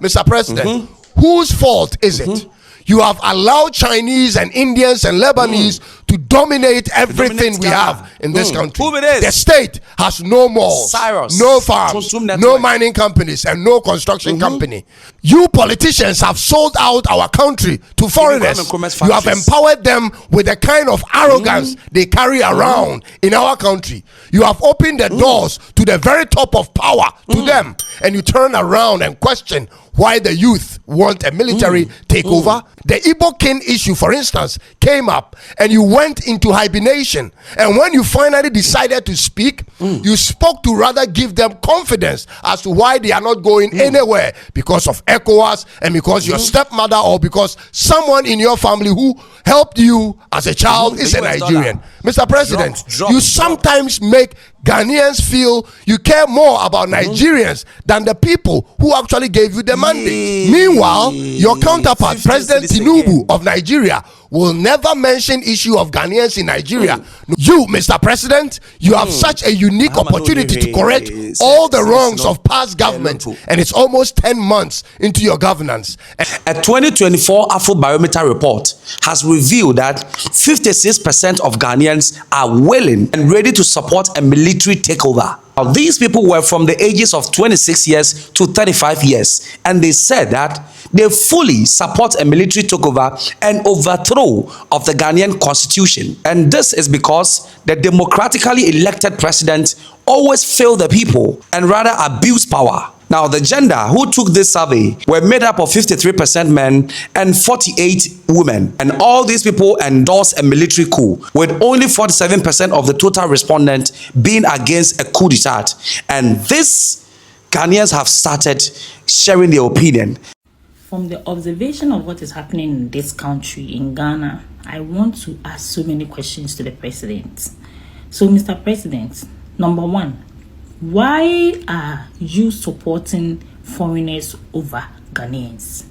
Mr. President, whose fault is it? You have allowed Chinese and Indians and Lebanese to dominate everything we have in this country. The state has no malls, no farms, no mining companies, and no construction company. You politicians have sold out our country to foreigners. You have empowered them with the kind of arrogance they carry around in our country. You have opened the doors to the very top of power to them, and you turn around and question why the youth want a military takeover. The Igbo king issue, for instance, came up and you went into hibernation. And when you finally decided to speak, you spoke to rather give them confidence as to why they are not going anywhere because of ECOWAS and because your stepmother or because someone in your family who helped you as a child is a Nigerian. Mr. President, you sometimes make Ghanaians feel you care more about Nigerians than the people who actually gave you the mandate. Meanwhile, your counterpart, President Tinubu of Nigeria, will never mention issue of Ghanaians in Nigeria. You, Mr. President, you have such a unique opportunity to correct all the wrongs of past government, and it's almost 10 months into your governance. A 2024 Afrobarometer report has revealed that 56% of Ghanaians are willing and ready to support a military takeover. Now, these people were from the ages of 26 years to 35 years, and they said that they fully support a military takeover and overthrow of the Ghanaian constitution. And this is because the democratically elected president always failed the people and rather abuse power. Now, the gender who took this survey were made up of 53% men and 48 women. And all these people endorsed a military coup, with only 47% of the total respondents being against a coup d'etat. And this, Ghanaians have started sharing their opinion. From the observation of what is happening in this country, in Ghana, I want to ask so many questions to the president. So, Mr. President, number one, why are you supporting foreigners over Ghanaians?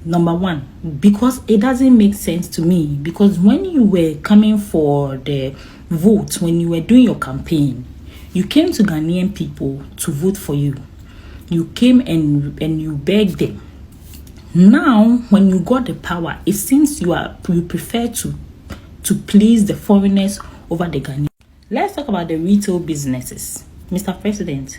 Number one, because it doesn't make sense to me. Because when you were coming for the vote, when you were doing your campaign, you came to Ghanaian people to vote for you. You came and you begged them. Now, when you got the power, it seems you prefer to please the foreigners over the Ghanaians. Let's talk about the retail businesses. Mr. President,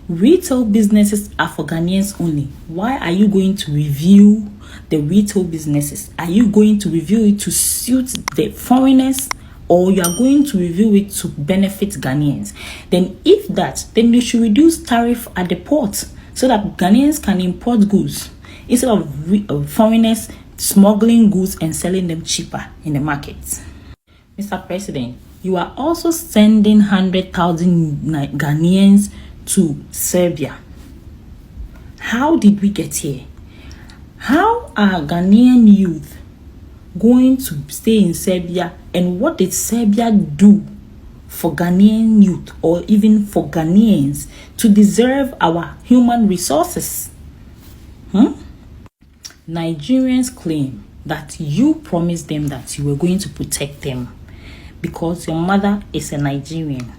retail businesses are for Ghanaians only. Why are you going to review the retail businesses? Are you going to review it to suit the foreigners, or you are going to review it to benefit Ghanaians? Then if that, then you should reduce tariff at the port so that Ghanaians can import goods instead of foreigners smuggling goods and selling them cheaper in the market. Mr. President, you are also sending 100,000 Ghanaians to Serbia. How did we get here? How are Ghanaian youth going to stay in Serbia, and what did Serbia do for Ghanaian youth or even for Ghanaians to deserve our human resources? Nigerians claim that you promised them that you were going to protect them because your mother is a Nigerian.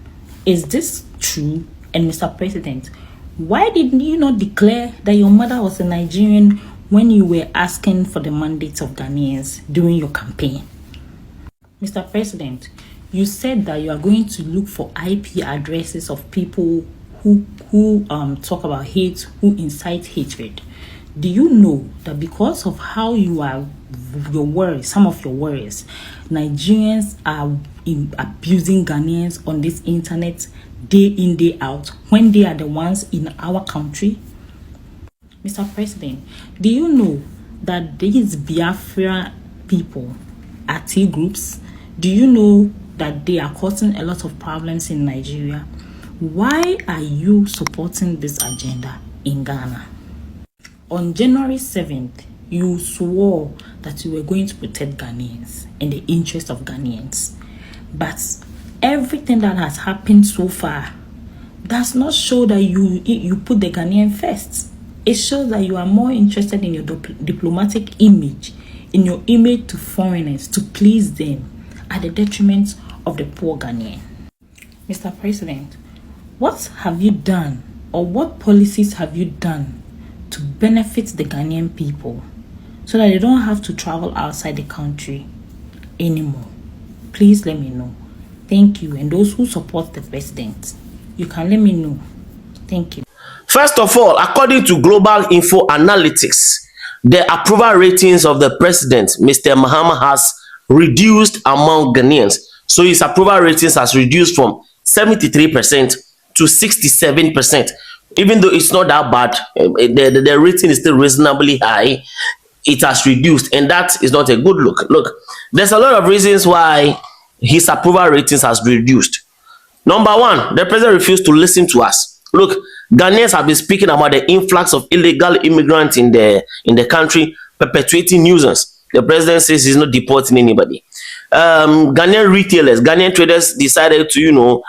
Is this true? And Mr. President, why did you not declare that your mother was a Nigerian when you were asking for the mandate of Ghanaians during your campaign? Mr. President, you said that you are going to look for IP addresses of people who talk about hate, who incite hatred. Do you know that because of how you are, some of your words, Nigerians are abusing Ghanaians on this internet day in, day out, when they are the ones in our country? Mr. President, do you know that these Biafra people are T groups? Do you know that they are causing a lot of problems in Nigeria? Why are you supporting this agenda in Ghana? On January 7th, you swore that you were going to protect Ghanaians in the interest of Ghanaians. But everything that has happened so far does not show that you put the Ghanaian first. It shows that you are more interested in your diplomatic image, in your image to foreigners, to please them, at the detriment of the poor Ghanaian. Mr. President, what have you done, or what policies have you done to benefit the Ghanaian people so that they don't have to travel outside the country anymore? Please let me know. Thank you. And those who support the president, you can let me know. Thank you. First of all, according to Global Info Analytics, the approval ratings of the president, Mr. Mahama, has reduced among Ghanaians. So his approval ratings has reduced from 73% to 67%. Even though it's not that bad, the rating is still reasonably high. It has reduced, and that is not a good look. Look, there's a lot of reasons why his approval ratings has reduced. Number one, the president refused to listen to us. Look, Ghanaians have been speaking about the influx of illegal immigrants in the country, perpetuating nuisance. The president says he's not deporting anybody. Ghanaian retailers, Ghanaian traders decided to,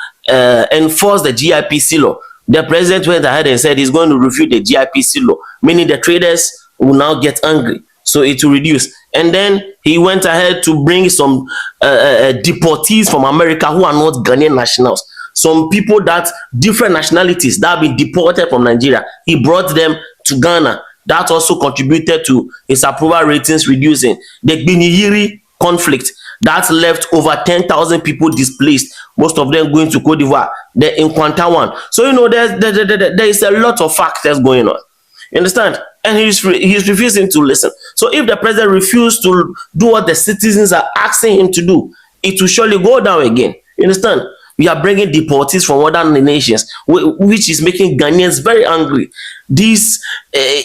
enforce the GIPC law. The president went ahead and said he's going to refute the GIPC law, meaning the traders will now get angry, so it will reduce. And then he went ahead to bring some deportees from America who are not Ghanaian nationals. Some people that different nationalities that have been deported from Nigeria, he brought them to Ghana. That also contributed to his approval ratings reducing. The Biniyiri conflict that left over 10,000 people displaced, most of them going to Cote d'Ivoire, the Inquanta one. So there is a lot of factors going on. You understand? And he's refusing to listen. So if the president refuses to do what the citizens are asking him to do, it will surely go down again. You understand? We are bringing deportees from other nations, which is making Ghanaians very angry. These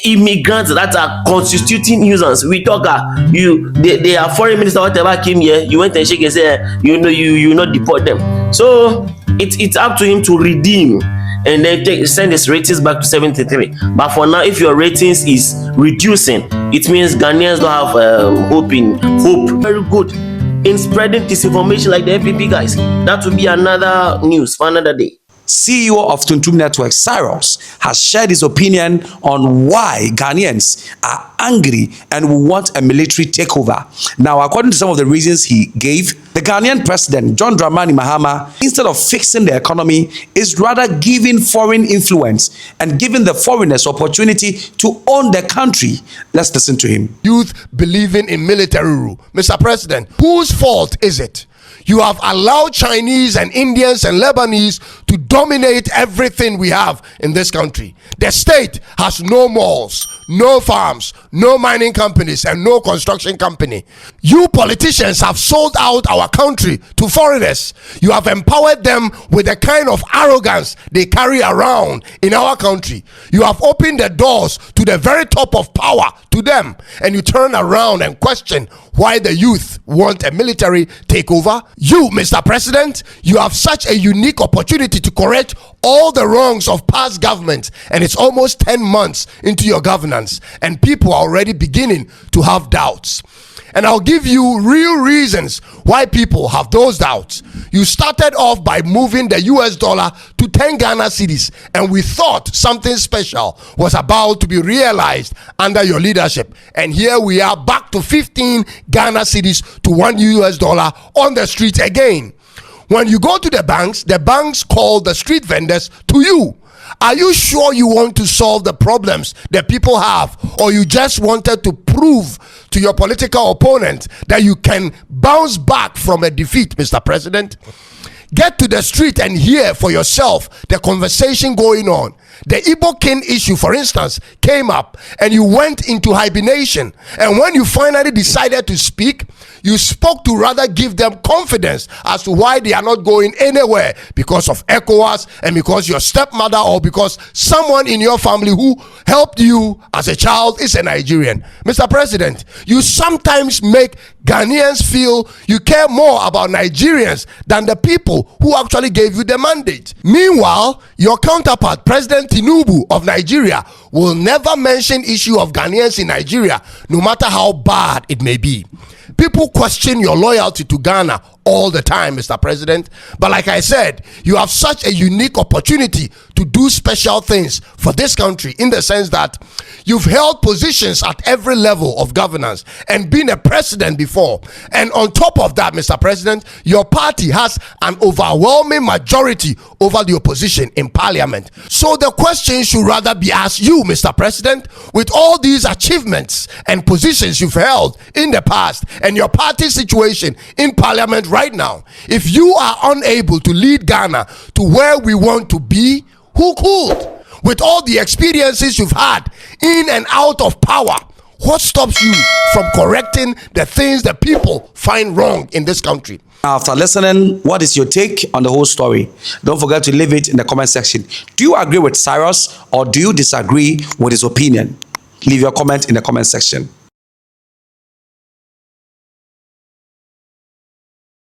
immigrants that are constituting nuisance. We talk, they are foreign minister, whatever came here, you went and shake and say, you not deport them. So it's up to him to redeem and then send his ratings back to 73. But for now, if your ratings is reducing, it means Ghanaians don't have hope. Very good in spreading disinformation like the FPP guys. That will be another news for another day. CEO of Tuntum Network, Cyrus, has shared his opinion on why Ghanaians are angry and will want a military takeover. Now, according to some of the reasons he gave, the Ghanaian President John Dramani Mahama, instead of fixing the economy, is rather giving foreign influence and giving the foreigners opportunity to own the country. Let's listen to him. Youth believing in military rule. Mr. President, whose fault is it? You have allowed Chinese and Indians and Lebanese to dominate everything we have in this country. The state has no malls, no farms, no mining companies, and no construction company. You politicians have sold out our country to foreigners. You have empowered them with the kind of arrogance they carry around in our country. You have opened the doors to the very top of power to them, and you turn around and question why the youth want a military takeover. You, Mr. President, you have such a unique opportunity to correct all the wrongs of past government, and it's almost 10 months into your governance, and people are already beginning to have doubts. And I'll give you real reasons why people have those doubts. You started off by moving the US dollar to 10 Ghana cedis, and we thought something special was about to be realized under your leadership. And here we are back to 15 Ghana cedis to 1 US dollar on the streets again. When you go to the banks call the street vendors to you. Are you sure you want to solve the problems that people have, or you just wanted to prove to your political opponent that you can bounce back from a defeat, Mr. President? Get to the street and hear for yourself the conversation going on. The Igbo king issue, for instance, came up and you went into hibernation. And when you finally decided to speak, you spoke to rather give them confidence as to why they are not going anywhere, because of ECOWAS and because your stepmother or because someone in your family who helped you as a child is a Nigerian. Mr. President, you sometimes make Ghanaians feel you care more about Nigerians than the people who actually gave you the mandate. Meanwhile, your counterpart, President Tinubu of Nigeria, will never mention issue of Ghanaians in Nigeria, no matter how bad it may be. People question your loyalty to Ghana all the time, Mr. President. But like I said, you have such a unique opportunity to do special things for this country, in the sense that you've held positions at every level of governance and been a president before. And on top of that, Mr. President, your party has an overwhelming majority over the opposition in parliament. So the question should rather be asked you, Mr. President, with all these achievements and positions you've held in the past and your party situation in parliament right now, if you are unable to lead Ghana to where we want to be, who could? With all the experiences you've had in and out of power, what stops you from correcting the things that people find wrong in this country? After listening, what is your take on the whole story? Don't forget to leave it in the comment section. Do you agree with Cyrus or do you disagree with his opinion? Leave your comment in the comment section.